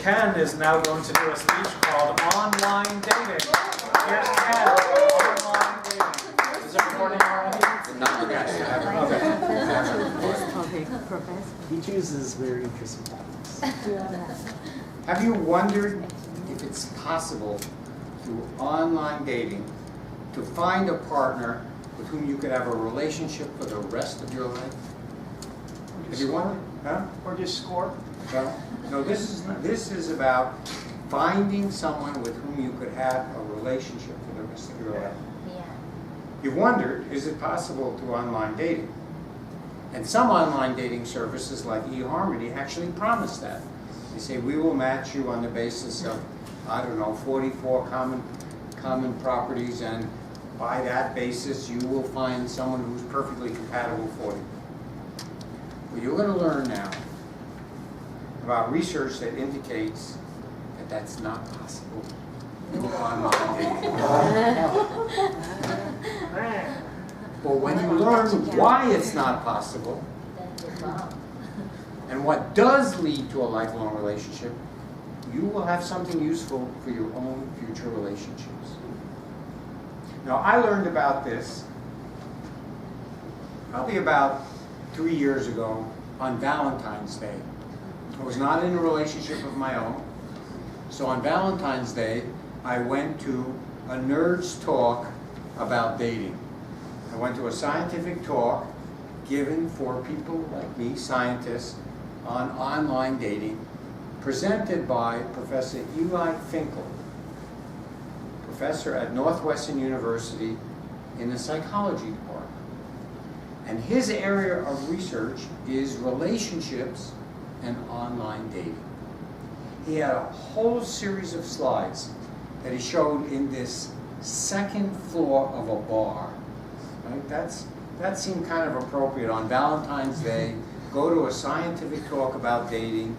Ken is now going to do a speech called Online Dating. Here's Ken, Online Dating. Is it recording already? Not yet. He chooses very interesting topics. Have you wondered if it's possible through online dating to find a partner with whom you could have a relationship for the rest of your life? Have you wondered? Huh? Or just score? No, this is about finding someone with whom you could have a relationship for the rest of your life. Yeah. You've wondered, is it possible through online dating? And some online dating services like eHarmony actually promise that. They say, we will match you on the basis of, I don't know, 44 common properties, and by that basis you will find someone who's perfectly compatible for you. Well, you're going to learn now about research that indicates that that's not possible through online dating. But when you learn why it's not possible, and what does lead to a lifelong relationship, you will have something useful for your own future relationships. Now, I learned about this probably about 3 years ago on Valentine's Day. I was not in a relationship of my own, so on Valentine's Day, I went to a nerd's talk about dating. I went to a scientific talk given for people like me, scientists, on online dating, presented by Professor Eli Finkel, professor at Northwestern University in the psychology department. And his area of research is relationships and online dating. He had a whole series of slides that he showed in this second floor of a bar. Right? That seemed kind of appropriate on Valentine's Day. Go to a scientific talk about dating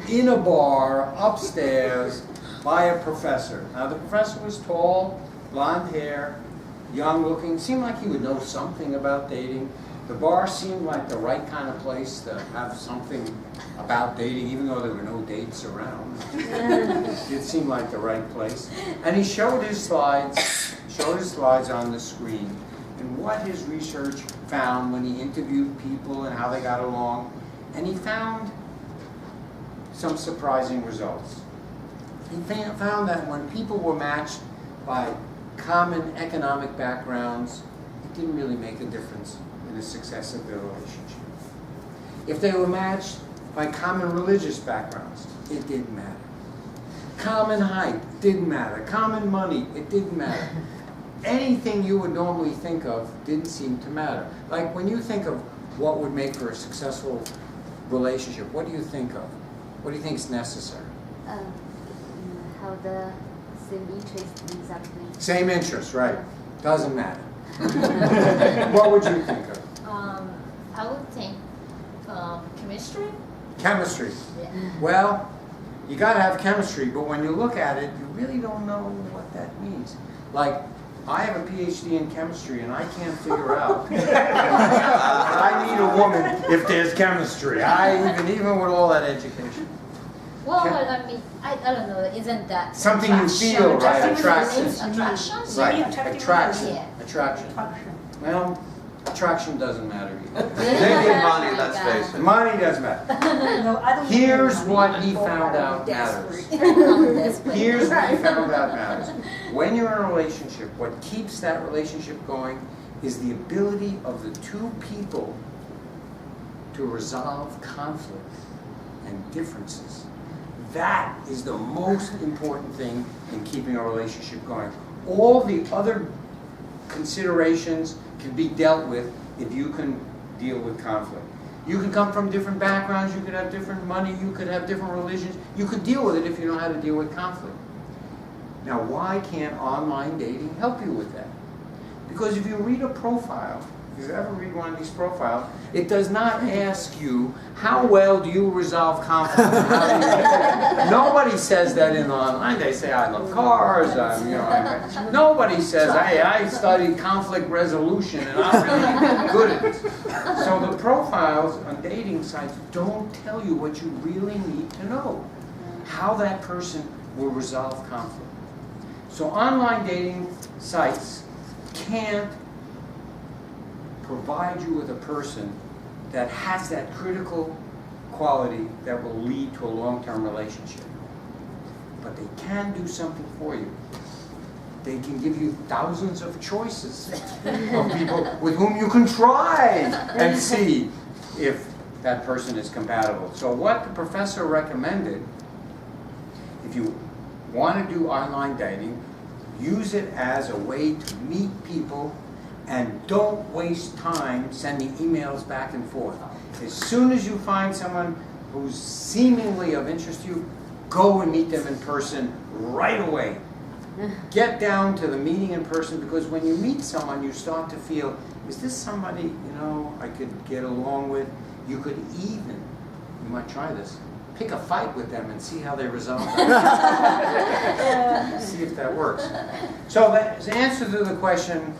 in a bar upstairs by a professor. Now the professor was tall, blonde hair, young looking, seemed like he would know something about dating. The bar seemed like the right kind of place to have something about dating, even though there were no dates around. It seemed like the right place. And he showed his slides on the screen, and what his research found when he interviewed people and how they got along. And he found some surprising results. He found that when people were matched by common economic backgrounds, it didn't really make a difference in the success of their relationship. If they were matched by common religious backgrounds, it didn't matter. Common height, didn't matter. Common money, it didn't matter. Anything you would normally think of didn't seem to matter. Like when you think of what would make for a successful relationship, what do you think of? What do you think is necessary? How the same interest exactly. Same interest, right. Doesn't matter. What would you think of? I would think chemistry. Chemistry. Yeah. Well, you got to have chemistry, but when you look at it, you really don't know what that means. Like, I have a PhD in chemistry, and I can't figure out I need a woman if there's chemistry. Even with all that education. Well, I mean, I don't know. Isn't that Something you feel, right? Attraction. Attraction. Right. Attraction. Yeah. Attraction. Well, attraction doesn't matter either. Maybe money, let's face it. Money does matter. No, I don't Here's think what money. he found out matters. Desperate. Here's what he found out matters. When you're in a relationship, what keeps that relationship going is the ability of the two people to resolve conflict and differences. That is the most important thing in keeping a relationship going. All the other considerations can be dealt with if you can deal with conflict. You can come from different backgrounds, you could have different money, you could have different religions. You could deal with it if you know how to deal with conflict. Now, why can't online dating help you with that? Because if you read a profile, if you ever read one of these profiles, it does not ask you, how well do you resolve conflict? Nobody says that in online. They say, I love cars. Nobody says, hey, I studied conflict resolution and I'm really good at it. So the profiles on dating sites don't tell you what you really need to know. how that person will resolve conflict. So online dating sites can't provide you with a person that has that critical quality that will lead to a long-term relationship. But they can do something for you. They can give you thousands of choices of people with whom you can try and see if that person is compatible. So what the professor recommended, if you want to do online dating, use it as a way to meet people and don't waste time sending emails back and forth. As soon as you find someone who's seemingly of interest to you, go and meet them in person right away. Get down to the meeting in person, because when you meet someone, you start to feel, is this somebody, I could get along with? You could even, you might try this, pick a fight with them and see how they resolve it. See if that works. So the answer to the question,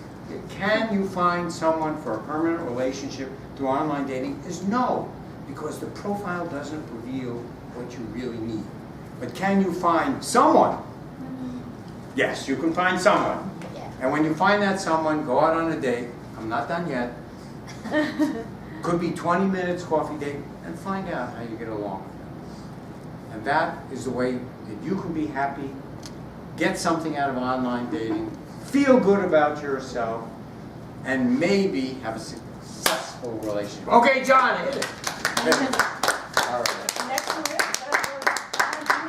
can you find someone for a permanent relationship through online dating, is no, because the profile doesn't reveal what you really need. But can you find someone? Yes, you can find someone. Yeah. And when you find that someone, go out on a date. I'm not done yet. Could be 20 minutes coffee date, and find out how you get along with them. And that is the way that you can be happy, get something out of online dating, feel good about yourself, and maybe have a successful relationship. Okay, John, hit it. All right. Next time,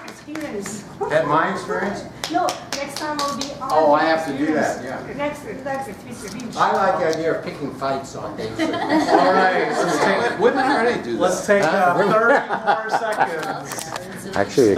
experience. That my experience? No, next time will be on. Oh, I have to do that, yeah. Next, experience. I like the idea of picking fights on dates. All right, let's take, Wouldn't I already do that? let's take Huh? 30 more seconds. Actually,